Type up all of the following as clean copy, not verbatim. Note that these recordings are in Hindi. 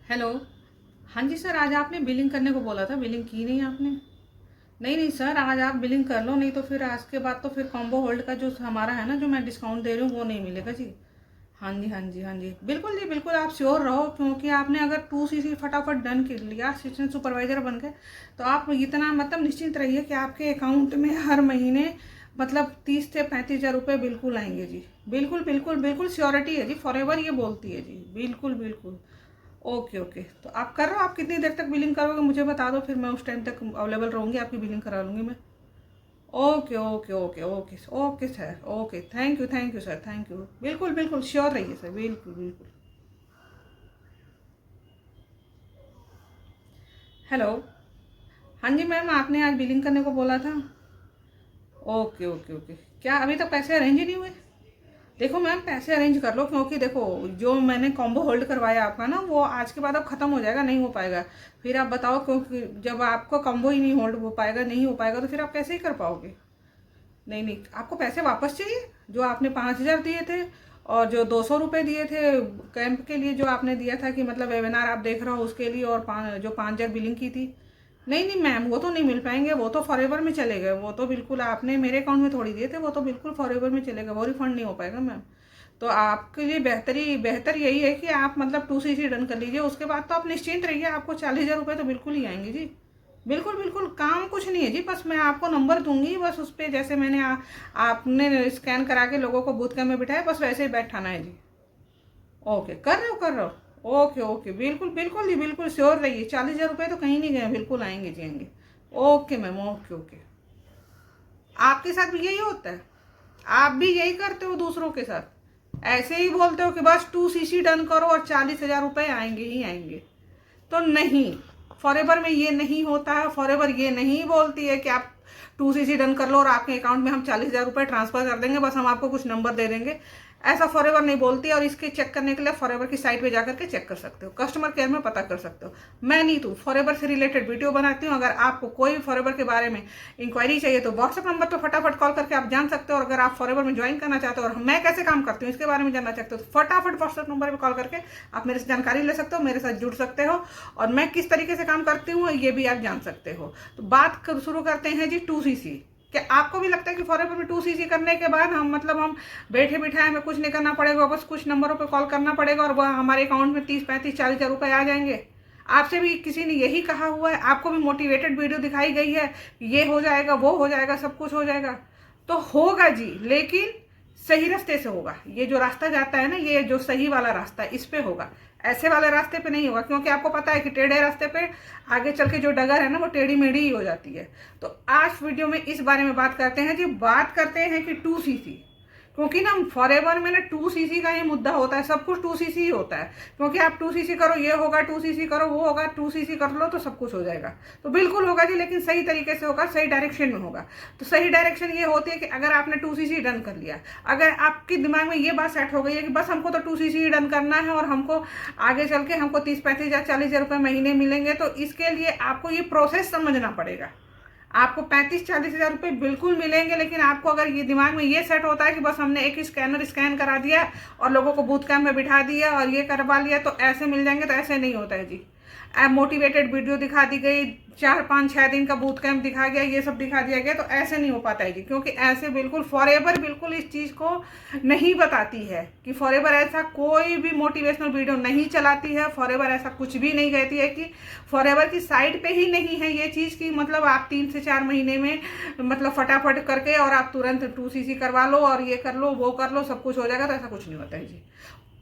हेलो। हाँ जी सर, आज आपने बिलिंग करने को बोला था, बिलिंग की नहीं आपने? नहीं नहीं सर, आज आप बिलिंग कर लो, नहीं तो फिर आज के बाद तो फिर कॉम्बो होल्ड का जो हमारा है ना, जो मैं डिस्काउंट दे रही हूँ वो नहीं मिलेगा जी। हाँ जी हाँ जी हाँ जी, बिल्कुल जी बिल्कुल, आप श्योर रहो, क्योंकि आपने अगर 2 सीसी फटाफट डन कर लिया, असिस्टेंट सुपरवाइजर बन गए, तो आप इतना मतलब निश्चिंत रहिए कि आपके अकाउंट में हर महीने मतलब 30 से 35 हज़ार रुपये बिल्कुल आएंगे जी। बिल्कुल बिल्कुल बिल्कुल श्योरिटी है जी, फॉर एवर ये बोलती है जी, बिल्कुल बिल्कुल। ओके ओके, तो आप कर रहे हो, आप कितनी देर तक बिलिंग करोगे मुझे बता दो, फिर मैं उस टाइम तक अवेलेबल रहूँगी, आपकी बिलिंग करा लूँगी मैं। Okay okay okay okay okay sir, okay, thank you sir, thank you, बिल्कुल बिल्कुल श्योर रहिए सर, बिल्कुल बिल्कुल। हेलो। हाँ जी मैम, आपने आज बिलिंग करने को बोला था। ओके ओके ओके, क्या अभी तक पैसे अरेंज ही नहीं हुए? देखो मैम, पैसे अरेंज कर लो, क्योंकि देखो जो मैंने कॉम्बो होल्ड करवाया आपका ना, वो आज के बाद अब ख़त्म हो जाएगा, नहीं हो पाएगा। फिर आप बताओ, क्योंकि जब आपको कॉम्बो ही नहीं होल्ड हो पाएगा, नहीं हो पाएगा, तो फिर आप कैसे ही कर पाओगे? नहीं नहीं, आपको पैसे वापस चाहिए, जो आपने 5 हज़ार दिए थे, और जो 200 रुपये दिए थे कैंप के लिए, जो आपने दिया था कि मतलब वेबिनार आप देख रहे हो उसके लिए, और जो 5 हज़ार बिलिंग की थी। नहीं नहीं मैम, वो तो नहीं मिल पाएंगे, वो तो फॉरएवर में चले गए, वो तो बिल्कुल आपने मेरे अकाउंट में थोड़ी दिए थे, वो तो बिल्कुल फॉरएवर में चले गए, वो रिफंड नहीं हो पाएगा मैम। तो आपके लिए बेहतर यही है कि आप मतलब 2 सीसी डन कर लीजिए, उसके बाद तो आप निश्चिंत रहिए, आपको 40 हज़ार रुपये तो बिल्कुल ही आएंगे जी। बिल्कुल बिल्कुल, काम कुछ नहीं है जी, बस मैं आपको नंबर दूंगी, बस उस पर जैसे मैंने आपने स्कैन करा के लोगों को बूथ कैम्प में बिठाया, बस वैसे ही बैठाना है जी। ओके, कर रहे हो, ओके ओके, बिल्कुल बिल्कुल जी, बिल्कुल श्योर रहिए, 40 हज़ार रुपये तो कहीं नहीं गए, बिल्कुल आएंगे जी, आएंगे। Okay ma'am, okay okay. आपके साथ भी यही होता है? आप भी यही करते हो दूसरों के साथ? ऐसे ही बोलते हो कि बस 2 सीसी डन करो और 40 हज़ार रुपये आएंगे ही आएंगे? तो नहीं, फॉरएवर में ये नहीं होता है, फॉरएवर ये नहीं बोलती है कि आप 2 सीसी डन कर लो और आपके अकाउंट में हम 40 हज़ार रुपये ट्रांसफर कर देंगे, बस हम आपको कुछ नंबर दे देंगे। ऐसा फॉरएवर नहीं बोलती है, और इसके चेक करने के लिए फॉरएवर की साइट पे जाकर के चेक कर सकते हो, कस्टमर केयर में पता कर सकते हो। मैं नहीं तो फॉरएवर से रिलेटेड वीडियो बनाती हूँ, अगर आपको कोई फॉरएवर के बारे में इंक्वायरी चाहिए तो व्हाट्सअप नंबर पर फटाफट कॉल करके आप जान सकते हो, और अगर आप फॉरएवर में ज्वाइन करना चाहते हो और मैं कैसे काम करती हूँ इसके बारे में जानना चाहते हो, तो फटाफट व्हाट्सअप नंबर पर कॉल करके आप मेरे से जानकारी ले सकते हो, मेरे साथ जुड़ सकते हो, और मैं किस तरीके से काम करती हूँ ये भी आप जान सकते हो। तो शुरू करते हैं जी 2 सीसी। क्या आपको भी लगता है कि फॉरएवर में 2 सीसी करने के बाद हम मतलब हम बैठे बिठाए, हमें कुछ नहीं करना पड़ेगा, बस कुछ नंबरों पे कॉल करना पड़ेगा और वह हमारे अकाउंट में 30 35 40 हज़ार रुपये आ जाएंगे? आपसे भी किसी ने यही कहा हुआ है? आपको भी मोटिवेटेड वीडियो दिखाई गई है, ये हो जाएगा, वो हो जाएगा, सब कुछ हो जाएगा? तो होगा जी, लेकिन सही रास्ते से होगा। ये जो रास्ता जाता है ना, ये जो सही वाला रास्ता है, इस पे होगा, ऐसे वाले रास्ते पे नहीं होगा, क्योंकि आपको पता है कि टेढ़े रास्ते पे आगे चल के जो डगर है ना, वो टेढ़ी मेढ़ी ही हो जाती है। तो आज वीडियो में इस बारे में बात करते हैं जी, बात करते हैं कि 2 सीसी, क्योंकि ना फॉरएवर में ना 2 सीसी का ही मुद्दा होता है, सब कुछ 2 सीसी ही होता है, क्योंकि आप 2 सीसी करो ये होगा, 2 सीसी करो वो होगा, 2 सीसी कर लो तो सब कुछ हो जाएगा। तो बिल्कुल होगा जी, लेकिन सही तरीके से होगा, सही डायरेक्शन में होगा। तो सही डायरेक्शन ये होती है कि अगर आपने 2 सीसी डन कर लिया, अगर आपके दिमाग में ये बात सेट हो गई है कि बस हमको तो 2 सीसी डन करना है, और हमको आगे चल के हमको 30 35 हज़ार 40 हज़ार रुपये महीने मिलेंगे, तो इसके लिए आपको ये प्रोसेस समझना पड़ेगा। आपको 35 40 हज़ार रुपये बिल्कुल मिलेंगे, लेकिन आपको अगर ये दिमाग में ये सेट होता है कि बस हमने एक स्कैनर स्कैन करा दिया और लोगों को बूथ कैम्प में बिठा दिया और ये करवा लिया तो ऐसे मिल जाएंगे, तो ऐसे नहीं होता है जी। मोटिवेटेड वीडियो दिखा दी गई, 4 5 6 दिन का बूथ कैंप दिखा गया, ये सब दिखा दिया गया, तो ऐसे नहीं हो पाता है जी, क्योंकि ऐसे बिल्कुल फॉरएवर बिल्कुल इस चीज़ को नहीं बताती है कि फॉरएवर ऐसा कोई भी मोटिवेशनल वीडियो नहीं चलाती है, फॉरएवर ऐसा कुछ भी नहीं कहती है, कि फॉरएवर की साइट पे ही नहीं है ये चीज़ की मतलब आप 3 से 4 महीने में मतलब फटाफट करके और आप तुरंत 2 सीसी करवा लो और ये कर लो वो कर लो सब कुछ हो जाएगा, तो ऐसा कुछ नहीं होता है जी।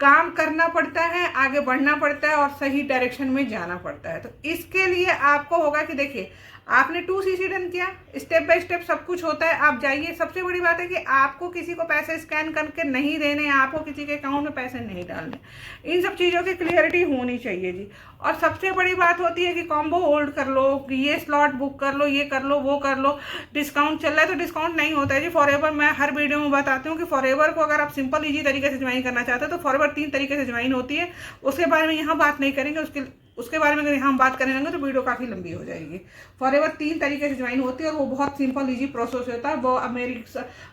काम करना पड़ता है, आगे बढ़ना पड़ता है और सही डायरेक्शन में जाना पड़ता है। तो इसके लिए आपको होगा कि देखिए, आपने 2 सीसी डन किया, स्टेप बाय स्टेप सब कुछ होता है, आप जाइए। सबसे बड़ी बात है कि आपको किसी को पैसे स्कैन करके नहीं देने, आपको किसी के अकाउंट में पैसे नहीं डालने, इन सब चीज़ों की क्लियरिटी होनी चाहिए जी। और सबसे बड़ी बात होती है कि कॉम्बो होल्ड कर लो, ये स्लॉट बुक कर लो, ये कर लो, वो कर लो, डिस्काउंट चल रहा है तो डिस्काउंट नहीं होता है जी। फॉरएवर मैं हर वीडियो में बताती हूँ कि फॉरएवर को अगर आप सिंपल ईजी तरीके से ज्वाइन करना चाहते हो तो फॉरएवर 3 तरीके से ज्वाइन होती है, उसके बारे में यहाँ बात नहीं करेंगे, उसके उसके बारे में अगर हम बात करेंगे तो वीडियो काफ़ी लंबी हो जाएगी। फॉरएवर 3 तरीके से ज्वाइन होती है और वो बहुत सिंपल ईजी प्रोसेस होता है। वो अब मेरी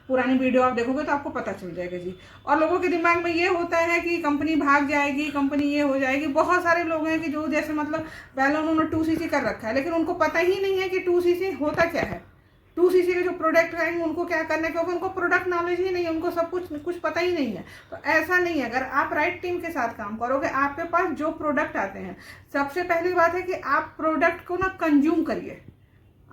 पुरानी वीडियो आप देखोगे तो आपको पता चल जाएगा जी। और लोगों के दिमाग में ये होता है कि कंपनी भाग जाएगी, कंपनी ये हो जाएगी। बहुत सारे लोग हैं कि जो जैसे मतलब पहले उन्होंने 2cc कर रखा है, लेकिन उनको पता ही नहीं है कि 2cc होता क्या है, 2cc के जो प्रोडक्ट आएंगे उनको क्या करना है, क्योंकि उनको प्रोडक्ट नॉलेज ही नहीं है, उनको सब कुछ पता ही नहीं है। तो ऐसा नहीं है, अगर आप राइट टीम के साथ काम करोगे, आपके पास जो प्रोडक्ट आते हैं, सबसे पहली बात है कि आप प्रोडक्ट को ना कंज्यूम करिए।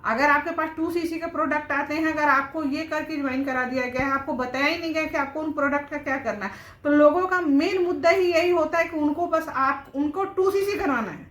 अगर आपके पास 2cc के प्रोडक्ट आते हैं, अगर आपको ये करके ज्वाइन करा दिया गया है, आपको बताया ही नहीं गया कि आपको उन प्रोडक्ट का क्या करना है, तो लोगों का मेन मुद्दा ही यही होता है कि उनको बस उनको 2cc करवाना है,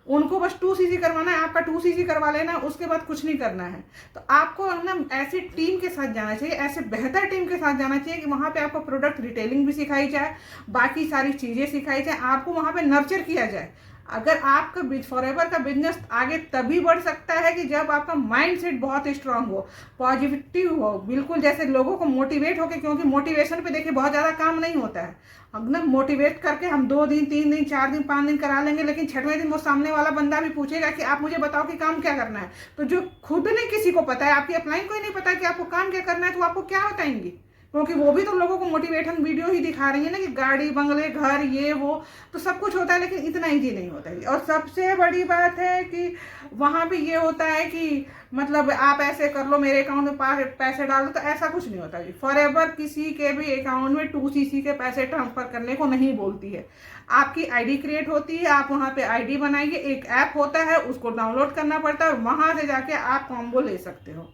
उनको बस 2cc करवाना है, आपका 2cc करवा लेना है, उसके बाद कुछ नहीं करना है। तो आपको ना ऐसी टीम के साथ जाना चाहिए, ऐसे बेहतर टीम के साथ जाना चाहिए कि वहाँ पे आपको प्रोडक्ट रिटेलिंग भी सिखाई जाए, बाकी सारी चीज़ें सिखाई जाए, आपको वहाँ पे नर्चर किया जाए। अगर आपका फॉरएवर का बिजनेस आगे तभी बढ़ सकता है कि जब आपका माइंडसेट बहुत स्ट्रांग हो, पॉजिटिव हो, बिल्कुल जैसे लोगों को मोटिवेट होके, क्योंकि मोटिवेशन पे देखिए बहुत ज़्यादा काम नहीं होता है। अगर मोटिवेट करके हम 2 दिन 3 दिन 4 दिन 5 दिन करा लेंगे, लेकिन 6वें दिन वो सामने वाला बंदा भी पूछेगा कि आप मुझे बताओ कि काम क्या करना है, तो जो खुद नहीं किसी को पता है, आपकी अपलाइन को ही नहीं पता है कि आपको काम क्या करना है, तो आपको क्या बताएंगी? क्योंकि वो भी तो लोगों को मोटिवेशन वीडियो ही दिखा रही है ना कि गाड़ी बंगले घर ये वो तो सब कुछ होता है, लेकिन इतना ईजी नहीं होता है। और सबसे बड़ी बात है कि वहाँ पे ये होता है कि मतलब आप ऐसे कर लो, मेरे अकाउंट में पैसे डाल दो, तो ऐसा कुछ नहीं होता जी। फॉरएवर किसी के भी अकाउंट में 2cc के पैसे ट्रांसफर करने को नहीं बोलती है। आपकी आईडी क्रिएट होती है, आप वहाँ पे आईडी बनाइए, एक ऐप होता है, उसको डाउनलोड करना पड़ता है, वहाँ से जाके आप कॉम्बो ले सकते हो।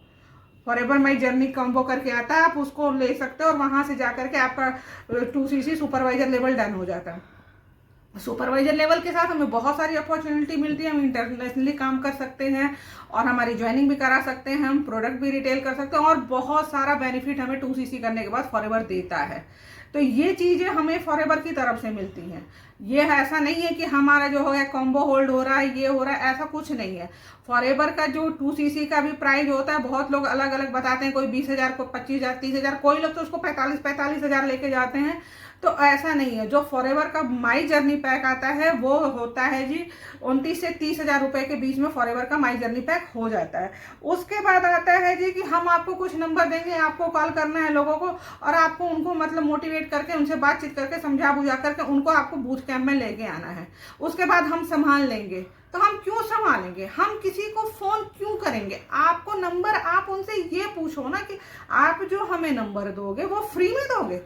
फॉरएवर माई जर्नी कॉम्बो करके आता है, आप उसको ले सकते हो और वहाँ से जाकर के आपका 2cc सुपरवाइजर लेवल डन हो जाता है। सुपरवाइजर लेवल के साथ हमें बहुत सारी अपॉर्चुनिटी मिलती है, हम इंटरनेशनली काम कर सकते हैं और हमारी ज्वाइनिंग भी करा सकते हैं, हम प्रोडक्ट भी रिटेल कर सकते हैं और बहुत सारा बेनिफिट हमें 2cc करने के बाद फॉरएवर देता है। तो ये चीज़ें हमें फॉरएवर की तरफ से मिलती हैं। ये ऐसा नहीं है कि हमारा जो है कॉम्बो होल्ड हो रहा है, ये हो रहा है, ऐसा कुछ नहीं है। फॉरएवर का जो 2cc का भी प्राइस होता है, बहुत लोग अलग अलग बताते हैं, कोई 20,000, कोई 25,000, 30,000, कोई लोग तो उसको 45,000 लेके जाते हैं। तो ऐसा नहीं है। जो फॉरएवर का माई जर्नी पैक आता है वो होता है जी 29 से 30,000 रुपए के बीच में फॉरएवर का माई जर्नी पैक हो जाता है। उसके बाद आता है जी कि हम आपको कुछ नंबर देंगे, आपको कॉल करना है लोगों को और आपको उनको मतलब मोटिवेट करके, उनसे बातचीत करके, समझा बुझा करके उनको आपको बूथ कैंप में लेके आना है। उसके बाद हम संभाल लेंगे। तो हम क्यों संभालेंगे, हम किसी को फोन क्यों करेंगे? आपको नंबर, आप उनसे ये पूछो ना कि आप जो हमें नंबर दोगे वो फ्री में दोगे।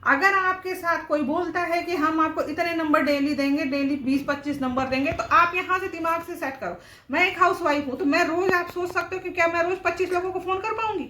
अगर आपके साथ कोई बोलता है कि हम आपको इतने नंबर डेली देंगे, डेली 20-25 नंबर देंगे, तो आप यहाँ से दिमाग से सेट करो। मैं एक हाउसवाइफ हूँ, तो मैं रोज, आप सोच सकते हो कि क्या मैं रोज 25 लोगों को फोन कर पाऊंगी?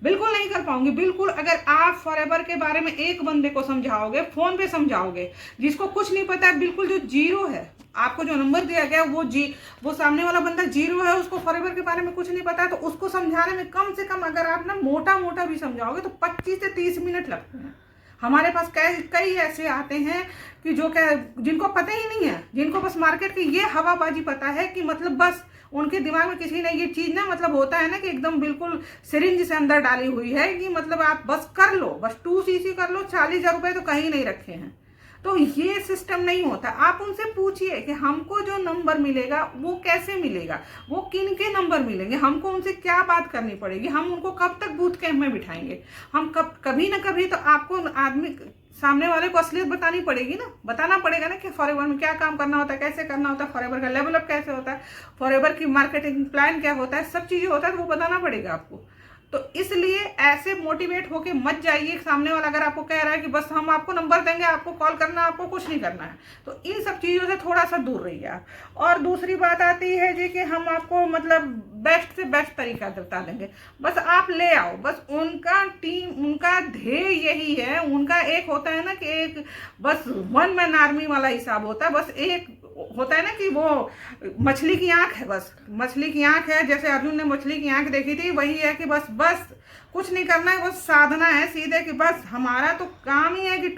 बिल्कुल नहीं कर पाऊंगी। बिल्कुल, अगर आप फॉरएवर के बारे में एक बंदे को समझाओगे, फोन पे समझाओगे, जिसको कुछ नहीं पता है, बिल्कुल जो जीरो है, आपको जो नंबर दिया गया वो सामने वाला बंदा जीरो है, उसको फॉरएवर के बारे में कुछ नहीं पता है, तो उसको समझाने में कम से कम अगर आप ना मोटा मोटा भी समझाओगे तो 25 से 30 मिनट लगते हैं। हमारे पास कई ऐसे आते हैं कि जो क्या, जिनको पता ही नहीं है, जिनको बस मार्केट की ये हवाबाजी पता है कि मतलब बस उनके दिमाग में किसी ने ये चीज़ ना मतलब होता है ना कि एकदम बिल्कुल सिरिंज से अंदर डाली हुई है कि मतलब आप बस कर लो, बस 2cc कर लो, 40,000 रुपये तो कहीं नहीं रखे हैं। तो ये सिस्टम नहीं होता। आप उनसे पूछिए कि हमको जो नंबर मिलेगा वो कैसे मिलेगा, वो किन के नंबर मिलेंगे, हमको उनसे क्या बात करनी पड़ेगी, हम उनको कब तक बूथ कैंप में बिठाएंगे, हम कभी ना कभी तो आपको आदमी सामने वाले को असलियत बतानी पड़ेगी ना, बताना पड़ेगा ना कि फॉरएवर में क्या काम करना होता है, कैसे करना होता है, फॉरएवर का लेवल अप कैसे होता है, फॉरएवर की मार्केटिंग प्लान क्या होता है, सब चीज़ें होता है, तो वो बताना पड़ेगा आपको। तो इसलिए ऐसे मोटिवेट होके मत जाइए। सामने वाला अगर आपको कह रहा है कि बस हम आपको नंबर देंगे, आपको कॉल करना, आपको कुछ नहीं करना है, तो इन सब चीज़ों से थोड़ा सा दूर रहिए आप। और दूसरी बात आती है जी कि हम आपको मतलब बेस्ट से बेस्ट तरीका बता देंगे, बस आप ले आओ। बस उनका ध्येय यही है। उनका एक होता है ना कि एक बस 1 मैन आर्मी वाला हिसाब होता है। बस एक होता है ना कि वो मछली की आंख है, बस मछली की आंख है, जैसे अर्जुन ने मछली की आंख देखी थी, वही है कि बस कुछ नहीं करना है, बस साधना है सीधे कि बस हमारा तो काम ही है कि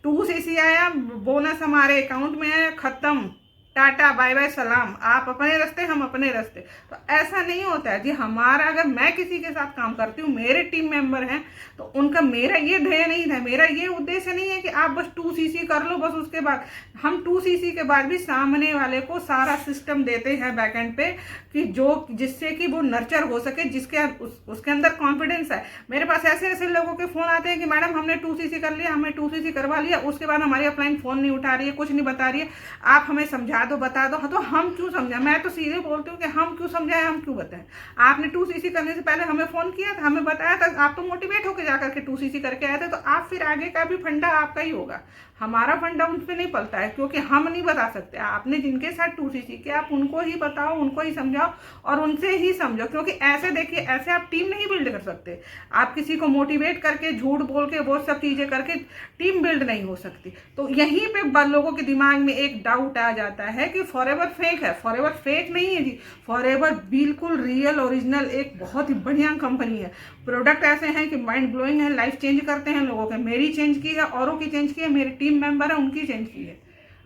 2cc आया, बोनस हमारे अकाउंट में है, खत्म, टाटा बाय बाय सलाम, आप अपने रास्ते हम अपने रास्ते। तो ऐसा नहीं होता है जी। हमारा अगर मैं किसी के साथ काम करती हूँ, मेरे टीम मेंबर हैं, तो उनका मेरा ये ध्येय नहीं था, मेरा ये उद्देश्य नहीं है कि आप बस 2cc कर लो बस। उसके बाद हम 2cc के बाद भी सामने वाले को सारा सिस्टम देते हैं बैकएंड पे, कि जो जिससे कि वो नर्चर हो सके, जिसके उसके अंदर कॉन्फिडेंस है। मेरे पास ऐसे ऐसे लोगों के फोन आते हैं कि मैडम हमने 2cc कर लिया, हमने 2cc करवा लिया, उसके बाद हमारी अपलाइन फोन नहीं उठा रही है, कुछ नहीं बता रही है, आप हमें समझा दो, बता दो। तो हम क्यों समझाएं? मैं तो सीधे बोलती हूँ कि हम क्यों समझाएं, हम क्यों बताएं? आपने 2cc करने से पहले हमें फोन किया था, हमें बताया था, आप तो मोटिवेट होकर जाकर के 2cc करके आए थे, तो आप फिर आगे का भी फंडा आपका ही होगा। हमारा फंडा उन पर नहीं पलता है, क्योंकि हम नहीं बता सकते। आपने जिनके साथ 2cc किया, आप उनको ही बताओ, उनको ही समझाओ और उनसे ही समझो। क्योंकि ऐसे देखिए, ऐसे आप टीम नहीं बिल्ड कर सकते। आप किसी को मोटिवेट करके, झूठ बोल के, वो सब चीजें करके टीम बिल्ड नहीं हो सकती। तो यहीं पे लोगों के दिमाग में एक डाउट आ जाता है कि फॉरएवर फेक है। फॉरएवर फेक नहीं है जी, फॉरएवर बिल्कुल रियल ओरिजिनल एक बहुत ही बढ़िया कंपनी है। प्रोडक्ट ऐसे हैं कि माइंड ब्लोइंग है, लाइफ चेंज करते हैं लोगों के। मेरी चेंज की है, औरों की चेंज की है, मेरे टीम मेंबर है उनकी चेंज की है।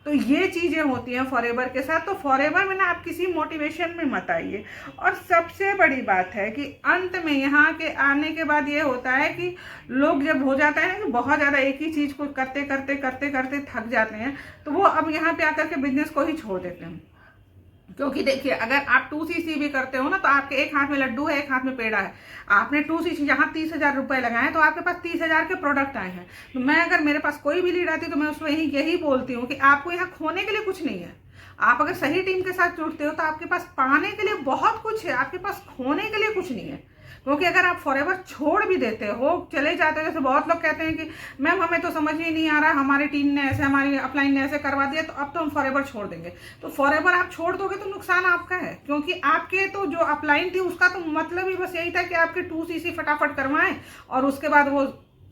तो ये चीजें होती हैं फॉरएवर के साथ। तो फॉरएवर में ना आप किसी मोटिवेशन में मत आइए। और सबसे बड़ी बात है कि अंत में यहाँ के आने के बाद ये होता है कि लोग जब हो जाता है ना कि बहुत ज़्यादा एक ही चीज़ को करते करते करते करते थक जाते हैं, तो वो अब यहाँ पे आकर के बिजनेस को ही छोड़ देते हैं। क्योंकि देखिए, अगर आप 2cc भी करते हो ना, तो आपके एक हाथ में लड्डू है, एक हाथ में पेड़ा है। आपने 2cc यहाँ 30,000 रुपए लगाए, तो आपके पास 30,000 के प्रोडक्ट आए हैं। तो मैं, अगर मेरे पास कोई भी लीड आती है, तो मैं उसको यही बोलती हूँ कि आपको यहाँ खोने के लिए कुछ नहीं है। आप अगर सही टीम के साथ जुड़ते हो, तो आपके पास पाने के लिए बहुत कुछ है, आपके पास खोने के लिए कुछ नहीं है। क्योंकि अगर आप फॉरएवर छोड़ भी देते हो, चले जाते हो, जैसे बहुत लोग कहते हैं कि मैम हमें तो समझ ही नहीं आ रहा, हमारी टीम ने ऐसे, हमारी अपलाइन ने ऐसे करवा दिया, तो अब तो हम फॉरएवर छोड़ देंगे। तो फॉरएवर आप छोड़ दोगे तो नुकसान आपका है। क्योंकि आपके तो जो अपलाइन थी, उसका तो मतलब ही बस यही था कि आपके 2cc फटाफट करवाएं और उसके बाद वो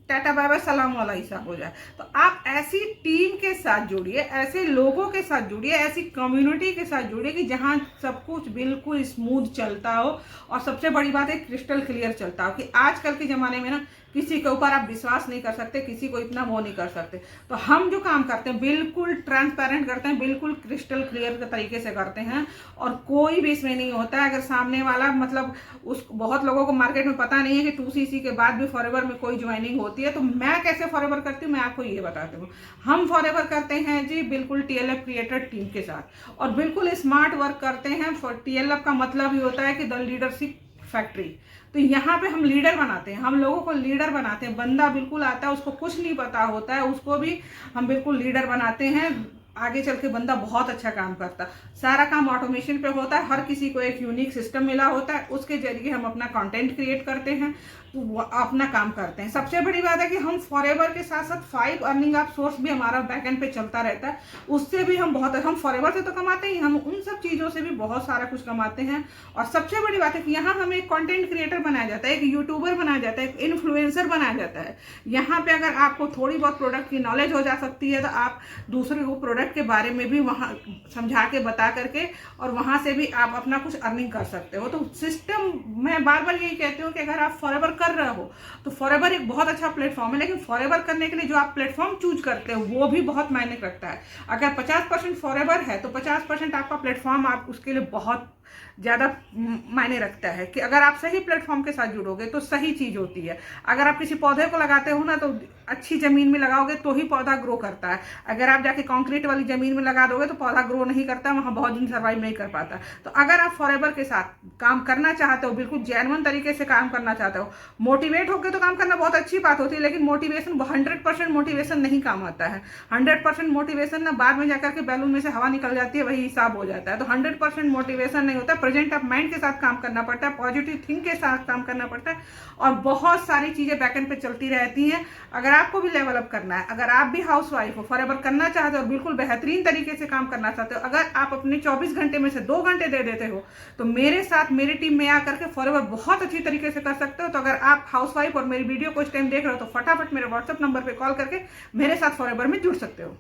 टाटा बाय बाय सलाम वाला हिसाब हो जाए। तो आप ऐसी टीम के साथ जुड़िए, ऐसे लोगों के साथ जुड़िए, ऐसी कम्युनिटी के साथ जुड़िए कि जहां सब कुछ बिल्कुल स्मूथ चलता हो। और सबसे बड़ी बात है, क्रिस्टल क्लियर चलता हो। कि आजकल के ज़माने में ना किसी के ऊपर आप विश्वास नहीं कर सकते, किसी को इतना वो नहीं कर सकते। तो हम जो काम करते हैं बिल्कुल ट्रांसपेरेंट करते हैं, बिल्कुल क्रिस्टल क्लियर के तरीके से करते हैं। और कोई भी इसमें नहीं होता है अगर सामने वाला, मतलब उस, बहुत लोगों को मार्केट में पता नहीं है कि 2cc के बाद भी फॉरएवर में कोई ज्वाइनिंग होती है। तो मैं कैसे फॉरएवर करती हूँ, मैं आपको ये बताती हूँ। हम फॉरएवर करते हैं जी बिल्कुल TLF क्रिएटेड टीम के साथ, और बिल्कुल स्मार्ट वर्क करते हैं। TLF का मतलब ही होता है कि द लीडरशिप फैक्ट्री। तो यहाँ पे हम लीडर बनाते हैं, हम लोगों को लीडर बनाते हैं। बंदा बिल्कुल आता है, उसको कुछ नहीं पता होता है, उसको भी हम बिल्कुल लीडर बनाते हैं। आगे चल के बंदा बहुत अच्छा काम करता है। सारा काम ऑटोमेशन पे होता है, हर किसी को एक यूनिक सिस्टम मिला होता है, उसके जरिए हम अपना कंटेंट क्रिएट करते हैं, तो अपना काम करते हैं। सबसे बड़ी बात है कि हम फॉरएवर के साथ साथ 5 अर्निंग आप सोर्स भी हमारा बैकएंड पे चलता रहता है। उससे भी हम बहुत, हम फॉरएवर से तो कमाते ही, हम उन सब चीज़ों से भी बहुत सारा कुछ कमाते हैं। और सबसे बड़ी बात है कि यहाँ हमें एक कंटेंट क्रिएटर बनाया जाता है, एक यूट्यूबर बनाया जाता है, एक इन्फ्लुएंसर बनाया जाता है। यहाँ पे अगर आपको थोड़ी बहुत प्रोडक्ट की नॉलेज हो जा सकती है, तो आप दूसरे को प्रोडक्ट के बारे में भी वहाँ समझा के, बता करके, और वहाँ से भी आप अपना कुछ अर्निंग कर सकते हो। तो सिस्टम, मैं बार बार यही कहती हूँ कि अगर आप फॉरएवर कर रहे हो तो फॉरएवर एक बहुत अच्छा प्लेटफॉर्म है। लेकिन फॉरएवर करने के लिए जो आप प्लेटफॉर्म चूज करते हो वो भी बहुत मायने रखता है। अगर 50% फॉरएवर है तो 50% आपका प्लेटफॉर्म, आप उसके लिए बहुत ज़्यादा मायने रखता है। कि अगर आप सही प्लेटफॉर्म के साथ जुड़ोगे तो सही चीज़ होती है। अगर आप किसी पौधे को लगाते हो ना, तो अच्छी ज़मीन में लगाओगे तो ही पौधा ग्रो करता है। अगर आप जाके कंक्रीट वाली ज़मीन में लगा दोगे तो पौधा ग्रो नहीं करता, वहाँ बहुत दिन सर्वाइव नहीं कर पाता। तो अगर आप फॉरएवर के साथ काम करना चाहते हो, बिल्कुल जेन्युइन तरीके से काम करना चाहते हो, मोटिवेट होकर तो काम करना बहुत अच्छी बात होती है, लेकिन मोटिवेशन 100% मोटिवेशन नहीं काम आता है। 100% मोटिवेशन ना बाद में जाकर के बैलून में से हवा निकल जाती है, वही हिसाब हो जाता है। तो 100% मोटिवेशन नहीं होता, प्रेजेंट ऑफ माइंड के साथ काम करना पड़ता है, पॉजिटिव थिंक के साथ काम करना पड़ता है, और बहुत सारी चीज़ें बैकएंड पे चलती रहती हैं। अगर आपको भी लेवल अप करना है, अगर आप भी हाउसवाइफ हो, फॉरएवर करना चाहते हो और बिल्कुल बेहतरीन तरीके से काम करना चाहते हो, अगर आप अपने 24 घंटे में से 2 घंटे दे देते हो, तो मेरे साथ, मेरी टीम में आकर के फॉरएवर बहुत अच्छी तरीके से कर सकते हो। तो अगर आप हाउसवाइफ और मेरी वीडियो को इस टाइम देख रहे हो, तो फटाफट मेरे व्हाट्सएप नंबर पर कॉल करके मेरे साथ फॉरएवर में जुड़ सकते हो।